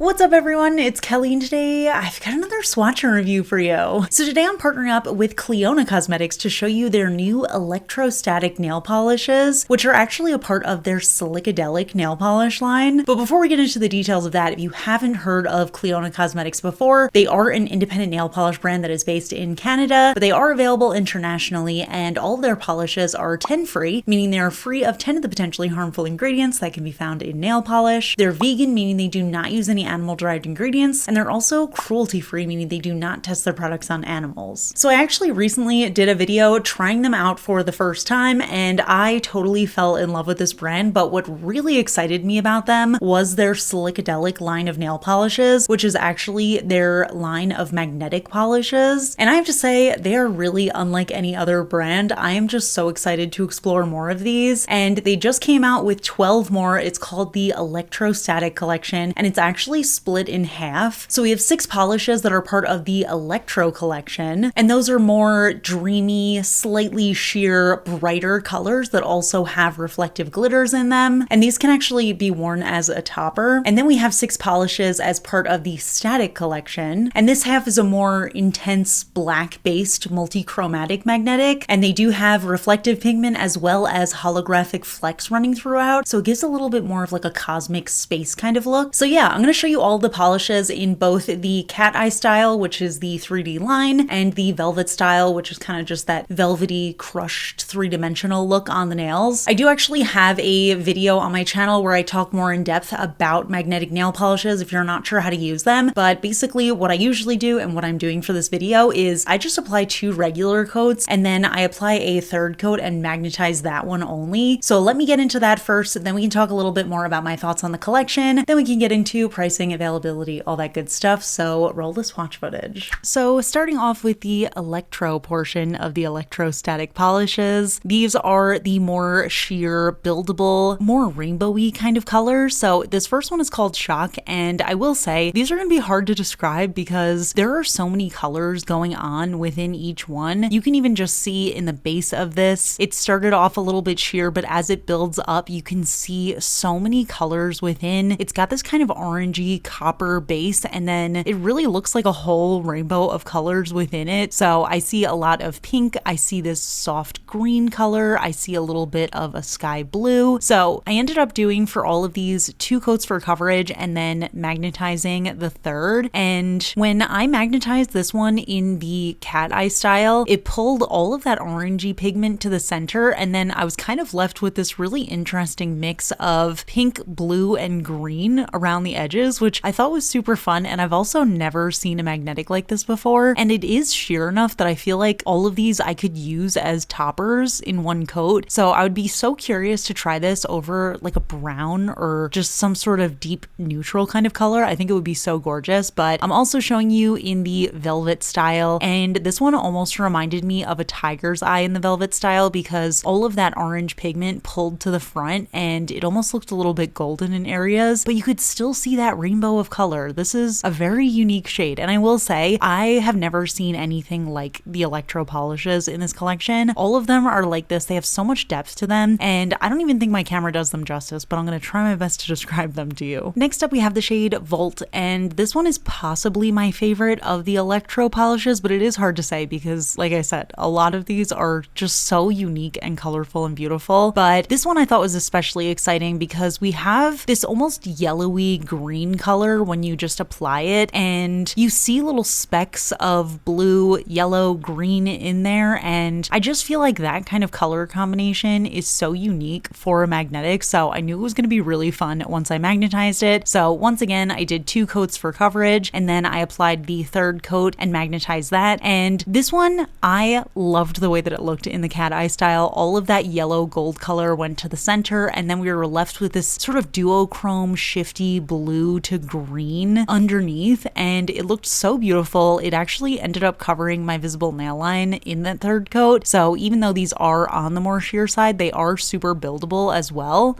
What's up everyone, it's Kelly and today I've got another swatch review for you. So today I'm partnering up with Clionadh Cosmetics to show you their new ElectroStatic nail polishes, which are actually a part of their Slickadelic nail polish line. But before we get into the details of that, if you haven't heard of Clionadh Cosmetics before, they are an independent nail polish brand that is based in Canada, but they are available internationally and all of their polishes are 10 free, meaning they are free of 10 of the potentially harmful ingredients that can be found in nail polish. They're vegan, meaning they do not use any animal-derived ingredients, and they're also cruelty-free, meaning they do not test their products on animals. So I actually recently did a video trying them out for the first time, and I totally fell in love with this brand, but what really excited me about them was their Slickadelic line of nail polishes, which is actually their line of magnetic polishes. And I have to say, they are really unlike any other brand. I am just so excited to explore more of these, and they just came out with 12 more. It's called the ElectroStatic collection, and it's actually split in half. So we have 6 polishes that are part of the Electro collection, and those are more dreamy, slightly sheer, brighter colors that also have reflective glitters in them, and these can actually be worn as a topper. And then we have 6 polishes as part of the Static collection, and this half is a more intense black-based multichromatic magnetic, and they do have reflective pigment as well as holographic flecks running throughout, so it gives a little bit more of like a cosmic space kind of look. So yeah, I'm going to show you all the polishes in both the cat eye style, which is the 3D line, and the velvet style, which is kind of just that velvety, crushed, three-dimensional look on the nails. I do actually have a video on my channel where I talk more in depth about magnetic nail polishes if you're not sure how to use them, but basically what I usually do and what I'm doing for this video is I just apply 2 regular coats and then I apply a third coat and magnetize that one only. So let me get into that first, then we can talk a little bit more about my thoughts on the collection, then we can get into pricing, availability, all that good stuff. So roll the swatch footage. So starting off with the Electro portion of the ElectroStatic polishes, these are the more sheer, buildable, more rainbowy kind of colors. So this first one is called Shock, and I will say these are going to be hard to describe because there are so many colors going on within each one. You can even just see in the base of this, it started off a little bit sheer, but as it builds up, you can see so many colors within. It's got this kind of orangey copper base, and then it really looks like a whole rainbow of colors within it. So I see a lot of pink, I see this soft green color, I see a little bit of a sky blue. So I ended up doing for all of these 2 coats for coverage and then magnetizing the third. And when I magnetized this one in the cat eye style, it pulled all of that orangey pigment to the center, and then I was kind of left with this really interesting mix of pink, blue, and green around the edges, which I thought was super fun. And I've also never seen a magnetic like this before, and it is sheer enough that I feel like all of these I could use as toppers in one coat. So I would be so curious to try this over like a brown or just some sort of deep neutral kind of color. I think it would be so gorgeous. But I'm also showing you in the velvet style, and this one almost reminded me of a tiger's eye in the velvet style because all of that orange pigment pulled to the front and it almost looked a little bit golden in areas, but you could still see that rainbow of color. This is a very unique shade, and I will say I have never seen anything like the Electro polishes in this collection. All of them are like this. They have so much depth to them, and I don't even think my camera does them justice, but I'm going to try my best to describe them to you. Next up we have the shade Volt, and this one is possibly my favorite of the Electro polishes, but it is hard to say because like I said, a lot of these are just so unique and colorful and beautiful. But this one I thought was especially exciting because we have this almost yellowy green color when you just apply it, and you see little specks of blue, yellow, green in there, and I just feel like that kind of color combination is so unique for a magnetic. So I knew it was going to be really fun once I magnetized it. So once again, I did 2 coats for coverage, and then I applied the third coat and magnetized that. And this one, I loved the way that it looked in the cat eye style. All of that yellow gold color went to the center, and then we were left with this sort of duochrome shifty blue to green underneath, and it looked so beautiful. It actually ended up covering my visible nail line in that third coat. So even though these are on the more sheer side, they are super buildable as well.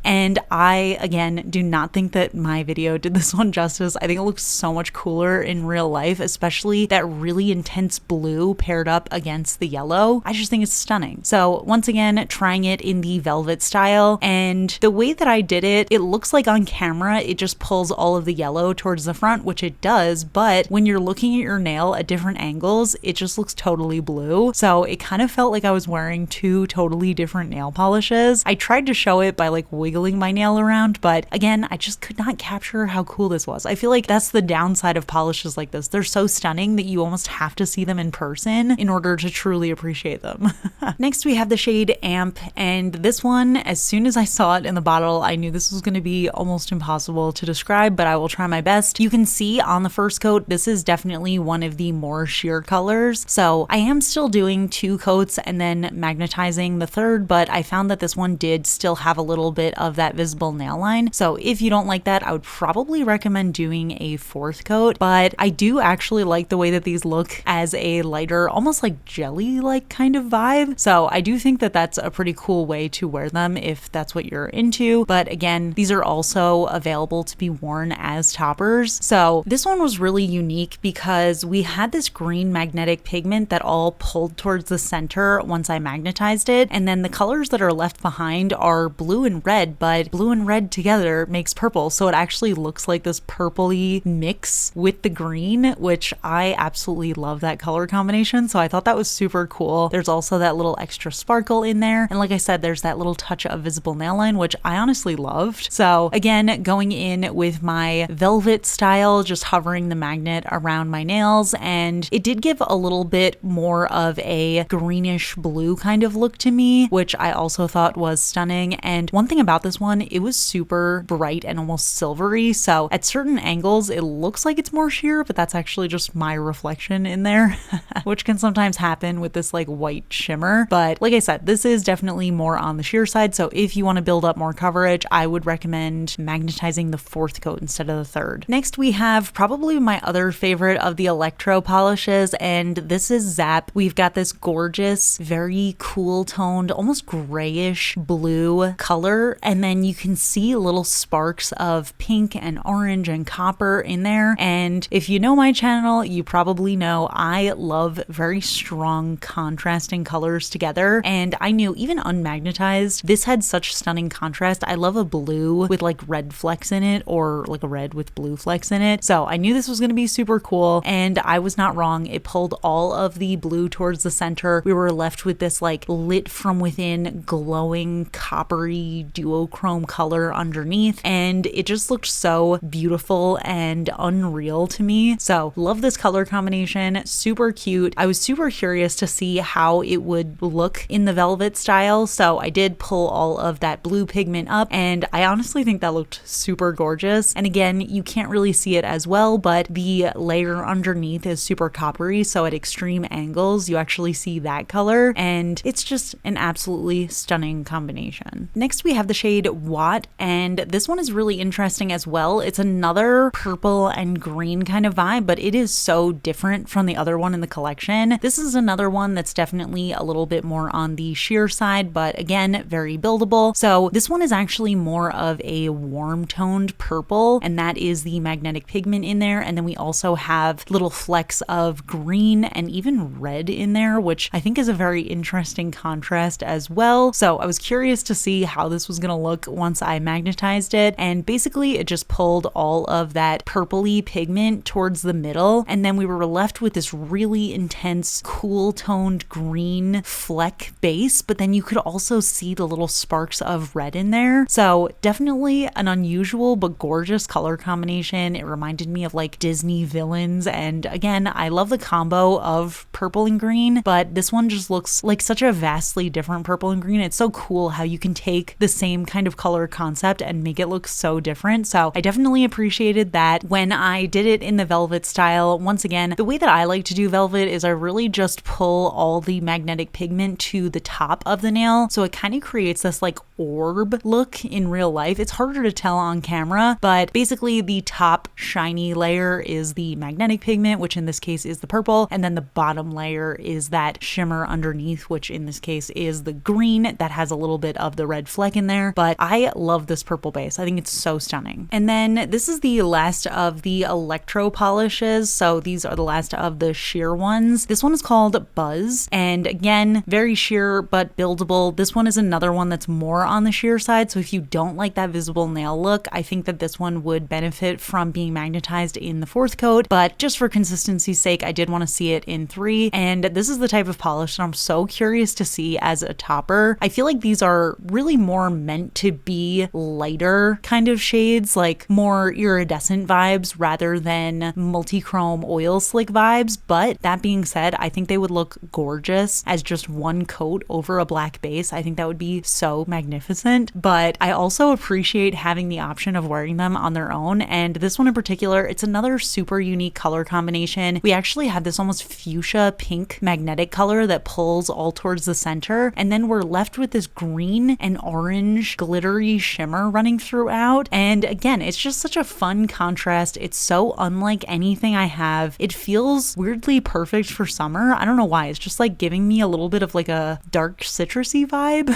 And I, again, do not think that my video did this one justice. I think it looks so much cooler in real life, especially that really intense blue paired up against the yellow. I just think it's stunning. So once again, trying it in the velvet style, and the way that I did it, it looks like on camera it just pulls all of the yellow towards the front, which it does, but when you're looking at your nail at different angles, it just looks totally blue. So it kind of felt like I was wearing two totally different nail polishes. I tried to show it by like wiggling my nail around, but again, I just could not capture how cool this was. I feel like that's the downside of polishes like this. They're so stunning that you almost have to see them in person in order to truly appreciate them. Next, we have the shade Amp, and this one, as soon as I saw it in the bottle, I knew this was going to be almost impossible to describe, but I will try my best. You can see on the first coat, this is definitely one of the more sheer colors. So I am still doing 2 coats and then magnetizing the third, but I found that this one did still have a little bit of that visible nail line. So if you don't like that, I would probably recommend doing a 4th coat, but I do actually like the way that these look as a lighter, almost like jelly-like kind of vibe. So I do think that that's a pretty cool way to wear them if that's what you're into. But again, these are also available to be worn as toppers. So this one was really unique because we had this green magnetic pigment that all pulled towards the center once I magnetized it, and then the colors that are left behind are blue and red, but blue and red together makes purple, so it actually looks like this purpley mix with the green, which I absolutely love that color combination. So I thought that was super cool. There's also that little extra sparkle in there, and like I said, there's that little touch of visible nail line, which I honestly loved. So again, going in with my velvet style, just hovering the magnet around my nails, and it did give a little bit more of a greenish blue kind of look to me, which I also thought was stunning. And one thing about this one, it was super bright and almost silvery, so at certain angles it looks like it's more sheer, but that's actually just my reflection in there, which can sometimes happen with this like white shimmer. But like I said, this is definitely more on the sheer side, so if you want to build up more coverage, I would recommend magnetizing the 4th coat instead of the 3rd. Next, we have probably my other favorite of the Electro polishes, and this is Zap. We've got this gorgeous, very cool toned, almost grayish blue color, and then you can see little sparks of pink and orange and copper in there. And if you know my channel, you probably know I love very strong contrasting colors together, and I knew even unmagnetized, this had such stunning contrast. I love a blue with like red flecks in it, or like a red with blue flecks in it. So I knew this was going to be super cool, and I was not wrong. It pulled all of the blue towards the center. We were left with this like lit from within glowing coppery duochrome color underneath, and it just looked so beautiful and unreal to me. So love this color combination, super cute. I was super curious to see how it would look in the velvet style, so I did pull all of that blue pigment up, and I honestly think that looked super gorgeous. And again, you can't really see it as well, but the layer underneath is super coppery, so at extreme angles you actually see that color, and it's just an absolutely stunning combination. Next, we have the shade Watt, and this one is really interesting as well. It's another purple and green kind of vibe, but it is so different from the other one in the collection. This is another one that's definitely a little bit more on the sheer side, but again, very buildable. So this one is actually more of a warm toned purple, and that is the magnetic pigment in there. And then we also have little flecks of green and even red in there, which I think is a very interesting contrast as well. So I was curious to see how this was going to look once I magnetized it, and basically it just pulled all of that purpley pigment towards the middle, and then we were left with this really intense cool toned green fleck base, but then you could also see the little sparks of red in there. So definitely an unusual but gorgeous color combination. It reminded me of like Disney villains, and again, I love the combo of purple and green, but this one just looks like such a vastly different purple and green. It's so cool how you can take the same kind of color concept and make it look so different. So I definitely appreciated that when I did it in the velvet style. Once again, the way that I like to do velvet is I really just pull all the magnetic pigment to the top of the nail, so it kind of creates this like orb look in real life. It's harder to tell on camera, but basically the top shiny layer is the magnetic pigment, which in this case is the purple, and then the bottom layer is that shimmer underneath, which in this case is the green that has a little bit of the red fleck in there. But I love this purple base. I think it's so stunning. And then this is the last of the Electro polishes. So these are the last of the sheer ones. This one is called Buzz, and again, very sheer but buildable. This one is another one that's more on the sheer side. So if you don't like that visible nail look, I think that this one would benefit from being magnetized in the 4th coat, but just for consistency's sake, I did want to see it in 3. And this is the type of polish that I'm so curious to see as a topper. I feel like these are really more meant to be lighter kind of shades, like more iridescent vibes rather than multi-chrome oil slick vibes. But that being said, I think they would look gorgeous as just one coat over a black base. I think that would be so magnificent. But I also appreciate having the option of wearing them on their own. And this one in particular, it's another super unique color combination. We actually have this almost fuchsia pink magnetic color that pulls all towards the center. And then we're left with this green and orange glittery shimmer running throughout. And again, it's just such a fun contrast. It's so unlike anything I have. It feels weirdly perfect for summer. I don't know why. It's just like giving me a little bit of like a dark citrusy vibe.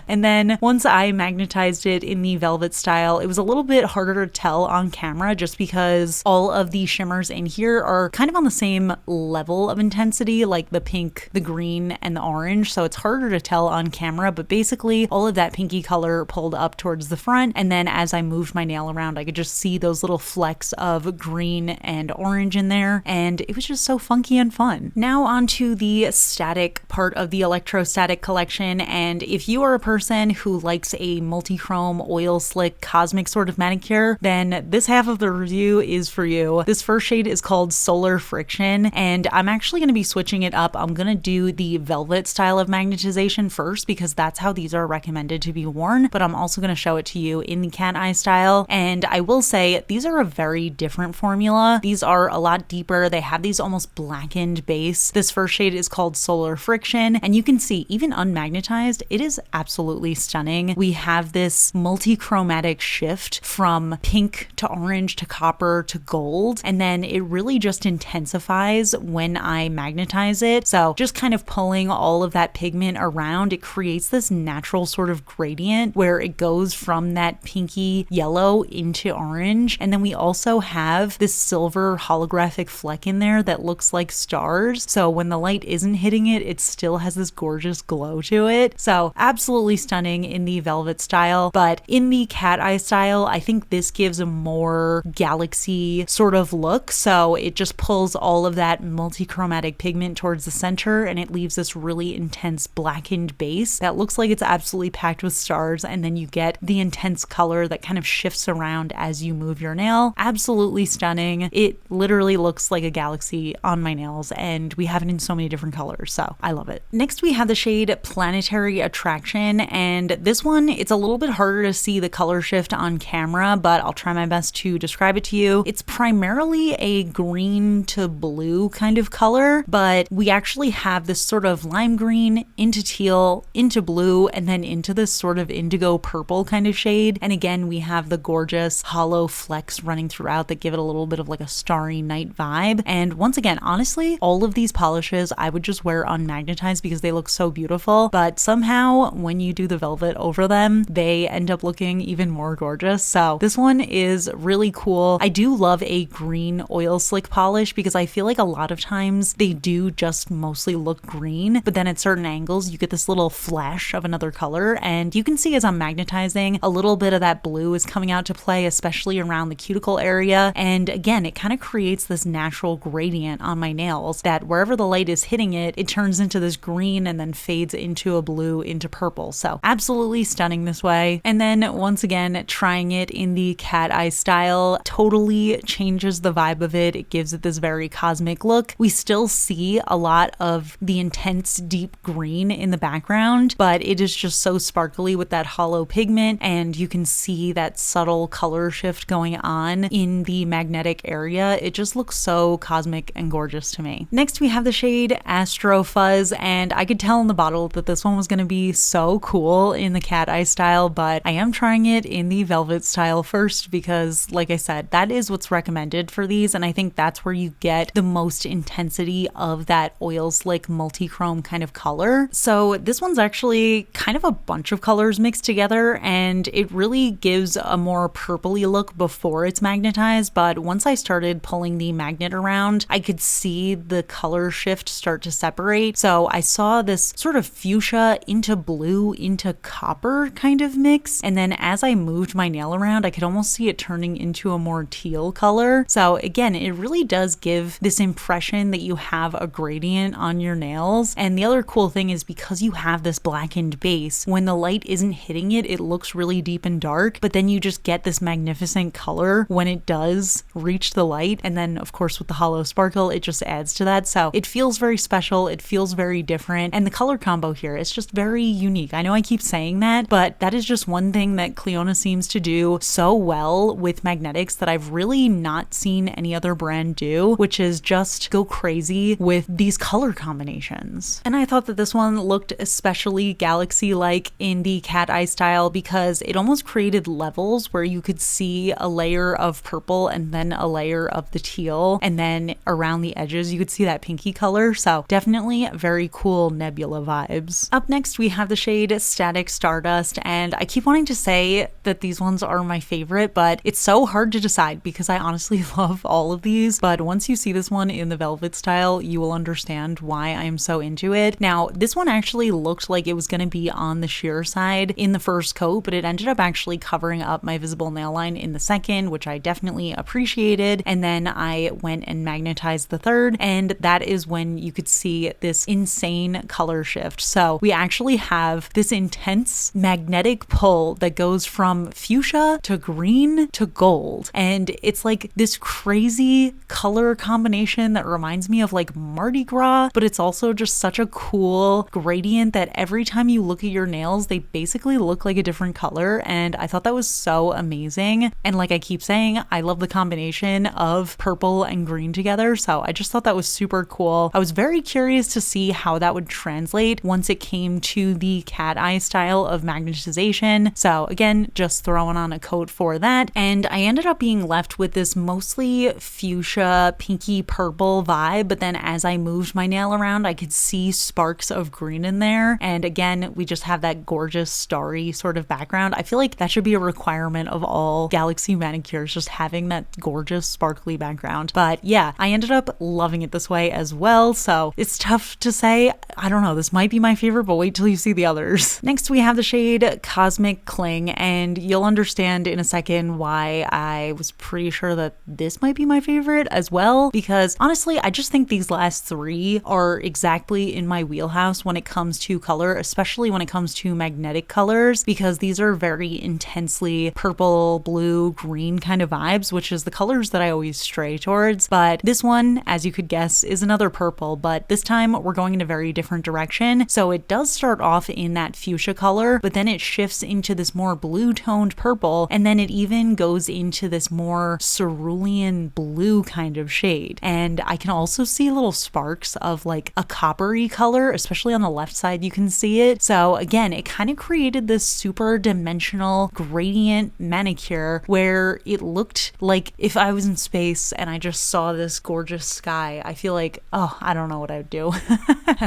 And then once I magnetized it in the velvet style, it was a little bit harder to tell on camera just because all of the shimmers in here are kind of on the same level of intensity, like the pink, the green, and the orange. So it's harder to tell on camera, but basically all of that pinky color pulled up towards the front. And then as I moved my nail around, I could just see those little flecks of green and orange in there. And it was just so funky and fun. Now onto the static part of the ElectroStatic collection. And if you are a person who likes a multi-chrome oil slick cosmic sort of manicure, then this half of the review is for you. This first shade is called Solar Friction, and I'm actually going to be switching it up. I'm going to do the velvet style of magnetization first because that's how these are recommended to be worn, but I'm also going to show it to you in the cat eye style. And I will say these are a very different formula. These are a lot deeper. They have these almost blackened base. This first shade is called Solar Friction, and you can see even unmagnetized, it is absolutely stunning. We have this multi-chromatic shift from pink to orange to copper to gold, and then it really just intensifies when I magnetize it. So just kind of pulling all of that pigment around, it creates this natural sort of gradient where it goes from that pinky yellow into orange. And then we also have this silver holographic fleck in there that looks like stars. So when the light isn't hitting it, it still has this gorgeous glow to it. So absolutely stunning in the velvet style. But in the cat eye style, I think this gives a more galaxy sort of look. So it just pulls all of that multi-chromatic pigment towards the center, and it leaves this really intense blackened base that looks like it's absolutely packed with stars. And then you get the intense color that kind of shifts around as you move your nail. Absolutely stunning. It literally looks like a galaxy on my nails, and we have it in so many different colors. So I love it. Next, we have the shade Planetary Attraction, and this one, it's a little bit harder to see the color shift on camera, but I'll try my best to describe it to you. It's primarily a green to blue kind of color, but we actually have this sort of lime green into teal, into blue, and then into this sort of indigo purple kind of shade. And again, we have the gorgeous hollow flecks running throughout that give it a little bit of like a starry night vibe. And once again, honestly, all of these polishes I would just wear unmagnetized because they look so beautiful, but somehow when you do the velvet over them, they end up looking even more gorgeous. So this one is really cool. I do love a green oil slick polish because I feel like a lot of times they do just mostly look green, but then at certain angles you get this little flash of another color, and you can see as I'm magnetizing, a little bit of that blue is coming out to play, especially around the cuticle area. And again, it kind of creates this natural gradient on my nails that wherever the light is hitting it, it turns into this green and then fades into a blue into purple. So absolutely stunning this way. And then once again, trying it in the cat eye style totally changes the vibe of it. It gives it this very cosmic look. We still see a lot of the intense deep green in the background, but it is just so sparkly with that hollow pigment, and you can see that subtle color shift going on in the magnetic area. It just looks so cosmic and gorgeous to me. Next, we have the shade Astro Fuzz, and I could tell in the bottle that this one was going to be so cool in the cat eye style, but I am trying it in the velvet style first because, like I said, that is what's recommended for these, and I think that's where you get the most intensity of that oil slick multichrome kind of color. So this one's actually kind of a bunch of colors mixed together, and it really gives a more purpley look before it's magnetized, but once I started pulling the magnet around, I could see the color shift start to separate. So I saw this sort of fuchsia into blue into copper kind of mix, and then as I moved my nail around, I could almost see it turning into a more teal color. So again, it really does give this impression that you have a gradient on your nails. And the other cool thing is because you have this blackened base, when the light isn't hitting it, it looks really deep and dark, but then you just get this magnificent color when it does reach the light. And then of course with the hollow sparkle, it just adds to that. So it feels very special. It feels very different. And the color combo here is just very unique. I know I keep saying that, but that is just one thing that Clionadh seems to do so well with magnetics that I've really not seen any other brand do, which is just go crazy with these color combinations. And I thought that this one looked especially galaxy-like in the cat eye style because it almost created levels where you could see a layer of purple and then a layer of the teal, and then around the edges you could see that pinky color. So definitely very cool nebula vibes. Up next we have the shade Static Stardust, and I keep wanting to say that these ones are my favorite, but it's so hard to decide because I honestly love all of these. But once you see this one in the velvet style, you will understand why I'm so into it. Now, this one actually looked like it was going to be on the sheer side in the first coat, but it ended up actually covering up my visible nail line in the second, which I definitely appreciated. And then I went and magnetized the third, and that is when you could see this insane color shift. So we actually have this intense magnetic pull that goes from fuchsia to green to gold, and it's like this crazy color combination that reminds me of like Mardi Gras, but it's also just such a cool gradient that every time you look at your nails, they basically look like a different color. And I thought that was so amazing. And like I keep saying, I love the combination of purple and green together. So I just thought that was super cool. I was very curious to see how that would translate once it came to the cat eye style of magnetization. So again, just throwing on a coat for that. And I ended up being left with this mostly fuchsia, pinky purple vibe. But then as I moved my nail around, I could see sparks of green in there. And again, we just have that gorgeous starry sort of background. I feel like that should be a requirement of all Galaxy manicures, just having that gorgeous sparkly background. But yeah, I ended up loving it this way as well. So it's tough to say. I don't know, this might be my favorite, but wait till you see the others. Next, we have the shade Cosmic Cling, and you'll understand in a second why I was pretty sure that this might be my favorite as well, because honestly, I just think these last three are exactly in my wheelhouse when it comes to color, especially when it comes to magnetic colors, because these are very intensely purple, blue, green kind of vibes, which is the colors that I always stray towards. But this one, as you could guess, is another purple, but this time we're going in a very different direction. So it does start off in that fuchsia color, but then it shifts into this more blue toned purple, and then it even goes into this more cerulean blue kind of shade. And I can also see little sparks of like a coppery color, especially on the left side you can see it. So again, it kind of created this super dimensional gradient manicure where it looked like if I was in space and I just saw this gorgeous sky. I feel like, oh, I don't know what I would do.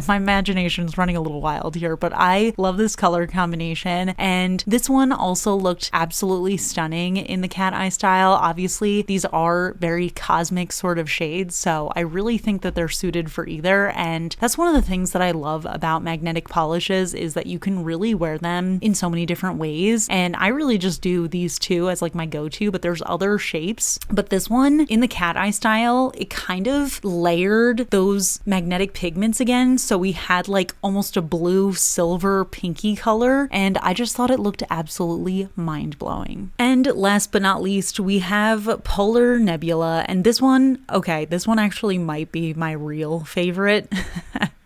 My imagination's running a little wild here, but I love this color combination. And this one also looked absolutely stunning in the cat eye style. Obviously, these are very cosmic sort of shades, so I really think that they're suited for either. And that's one of the things that I love about magnetic polishes is that you can really wear them in so many different ways. And I really just do these two as like my go-to, but there's other shapes. But this one in the cat eye style, it kind of layered those magnetic pigments again. So we had like almost a blue, silver, pinky color, and I just thought it looked absolutely mind-blowing. And last but not least, we have Polar Nebula, and this one, okay, this one actually might be my real favorite.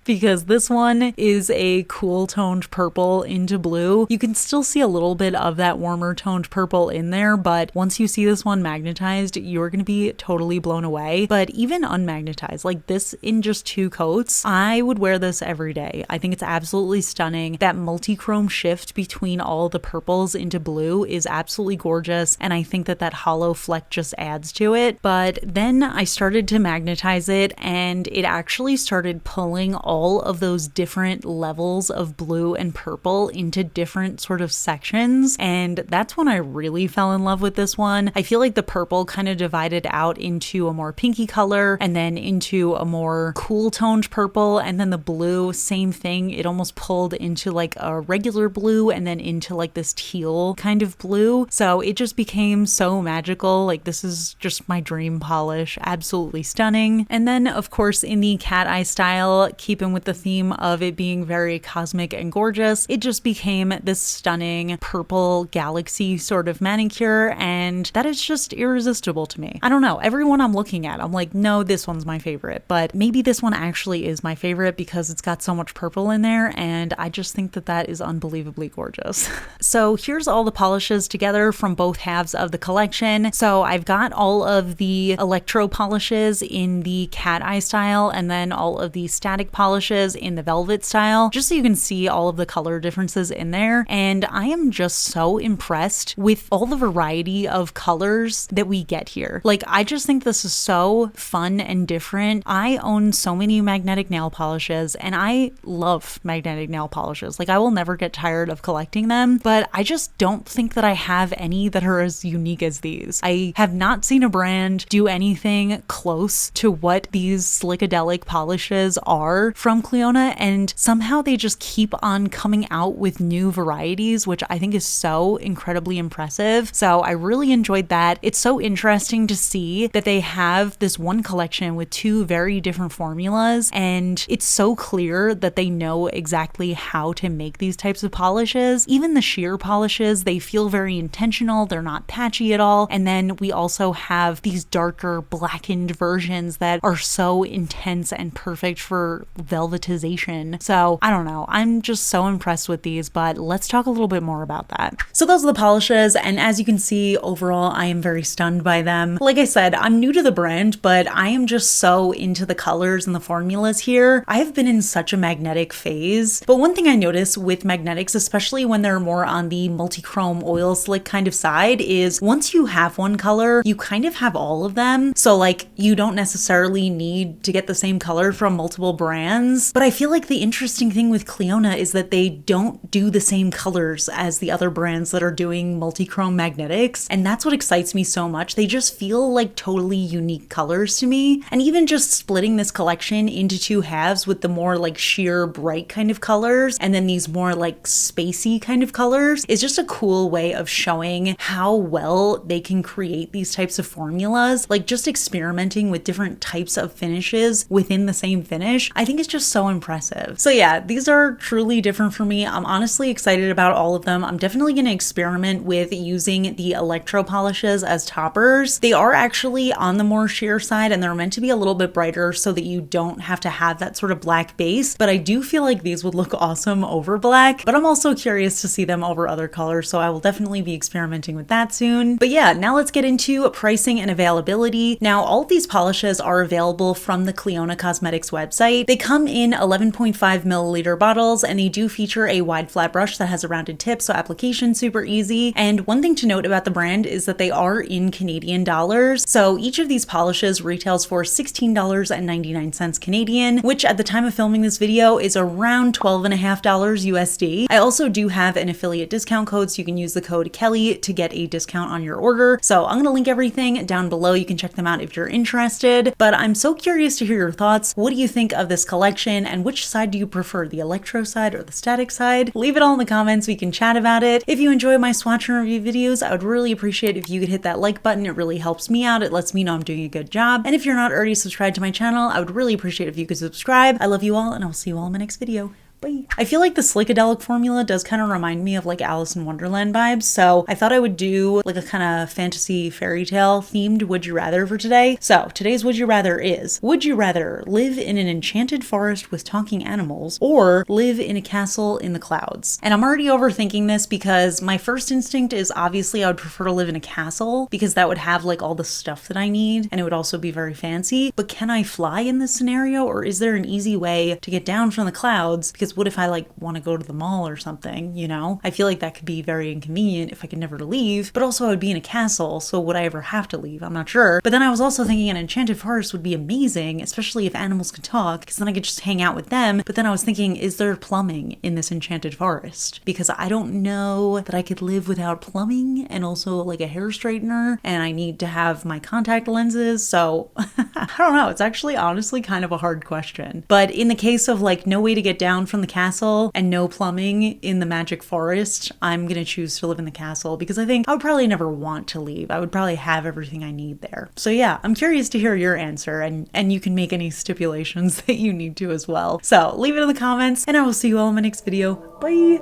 because this one is a cool toned purple into blue. You can still see a little bit of that warmer toned purple in there, but once you see this one magnetized, you're going to be totally blown away. But even unmagnetized, like this in just 2 coats, I would wear this every day. I think it's absolutely stunning. That multi-chrome shift between all the purples into blue is absolutely gorgeous, and I think that that hollow fleck just adds to it. But then I started to magnetize it, and it actually started pulling all of those different levels of blue and purple into different sort of sections, and that's when I really fell in love with this one. I feel like the purple kind of divided out into a more pinky color and then into a more cool toned purple, and then the blue, same thing. It almost pulled into like a regular blue and then into like this teal kind of blue. So it just became so magical. Like, this is just my dream polish. Absolutely stunning. And then of course in the cat eye style, keeping with the theme of it being very cosmic and gorgeous, it just became this stunning purple galaxy sort of manicure, and that is just irresistible to me. I don't know, everyone I'm looking at, I'm like, no, this one's my favorite, but maybe this one actually is my favorite because it's got so much purple in there, and I just think that that is unbelievably gorgeous. So here's all the polishes together from both halves of the collection. So I've got all of the Electro polishes in the cat eye style, and then all of the static polishes in the velvet style, just so you can see all of the color differences in there. And I am just so impressed with all the variety of colors that we get here. Like, I just think this is so fun and different. I own so many magnetic nail polishes, and I love magnetic nail polishes. Like, I will never get tired of collecting them, but I just don't think that I have any that are as unique as these. I have not seen a brand do anything close to what these Slickadelic polishes are from Clionadh, and somehow they just keep on coming out with new varieties, which I think is so incredibly impressive. So I really enjoyed that. It's so interesting to see that they have this one collection with 2 very different formulas, and it's so clear that they know exactly how to make these types of polishes. Even the sheer polishes, they feel very intentional. They're not patchy at all. And then we also have these darker blackened versions that are so intense and perfect for velvetization. So I don't know, I'm just so impressed with these, but let's talk a little bit more about that. So those are the polishes, and as you can see, overall I am very stunned by them. Like I said, I'm new to the brand, but I am just so into the colors and the formulas here. I have been in such a magnetic phase, but one thing I notice with magnetics, especially when they're more on the multi-chrome oil slick kind of side, is once you have one color, you kind of have all of them. So like, you don't necessarily need to get the same color from multiple brands. But I feel like the interesting thing with Clionadh is that they don't do the same colors as the other brands that are doing multi-chrome magnetics, and that's what excites me so much. They just feel like totally unique colors to me. And even just splitting this collection into 2 halves with the more like sheer bright kind of colors and then these more like spacey kind of colors is just a cool way of showing how well they can create these types of formulas. Like, just experimenting with different types of finishes within the same finish, I think it's just so impressive. So yeah, these are truly different for me. I'm honestly excited about all of them. I'm definitely going to experiment with using the Electro polishes as toppers. They are actually on the more sheer side, and they're meant to be a little bit brighter so that you don't have to have that sort of black base, but I do feel like these would look awesome over black. But I'm also curious to see them over other colors, so I will definitely be experimenting with that soon. But yeah, now let's get into pricing and availability. Now, all of these polishes are available from the Clionadh Cosmetics website. They come in 11.5 milliliter bottles, and they do feature a wide flat brush that has a rounded tip, so application super easy. And one thing to note about the brand is that they are in Canadian dollars. So each of these polishes retails for $16.99 Canadian, which at the time of filming this video is around $12.50 USD. I also do have an affiliate discount code, so you can use the code KELLI to get a discount on your order. So I'm gonna link everything down below. You can check them out if you're interested. But I'm so curious to hear your thoughts. What do you think of this collection, and which side do you prefer, the Electro side or the static side? Leave it all in the comments. We can chat about it. If you enjoy my swatch and review videos, I would really appreciate if you could hit that like button. It really helps me out. It lets me know I'm doing a good job. And if you're not already subscribed to my channel, I would really appreciate if you could subscribe. I love you all, and I'll see you all in my next video. Bye. I feel like the Slickadelic formula does kind of remind me of like Alice in Wonderland vibes, so I thought I would do like a kind of fantasy fairy tale themed would you rather for today. So today's would you rather is, would you rather live in an enchanted forest with talking animals or live in a castle in the clouds? And I'm already overthinking this because my first instinct is obviously I would prefer to live in a castle because that would have like all the stuff that I need and it would also be very fancy. But can I fly in this scenario, or is there an easy way to get down from the clouds? Because what if I like want to go to the mall or something, you know? I feel like that could be very inconvenient if I could never leave, but also I would be in a castle, so would I ever have to leave? I'm not sure. But then I was also thinking an enchanted forest would be amazing, especially if animals could talk, because then I could just hang out with them. But then I was thinking, is there plumbing in this enchanted forest? Because I don't know that I could live without plumbing and also like a hair straightener, and I need to have my contact lenses, so I don't know. It's actually honestly kind of a hard question. But in the case of like no way to get down from the castle and no plumbing in the magic forest, I'm gonna choose to live in the castle because I think I would probably never want to leave. I would probably have everything I need there. So yeah, I'm curious to hear your answer, and you can make any stipulations that you need to as well. So leave it in the comments and I will see you all in my next video. Bye!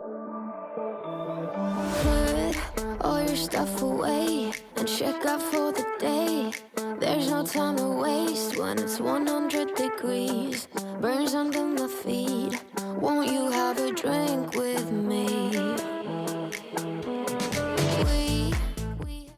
Put all your stuff away and check out for the day. There's no time to waste when it's 100 degrees. Burns under my feet. Won't you have a drink?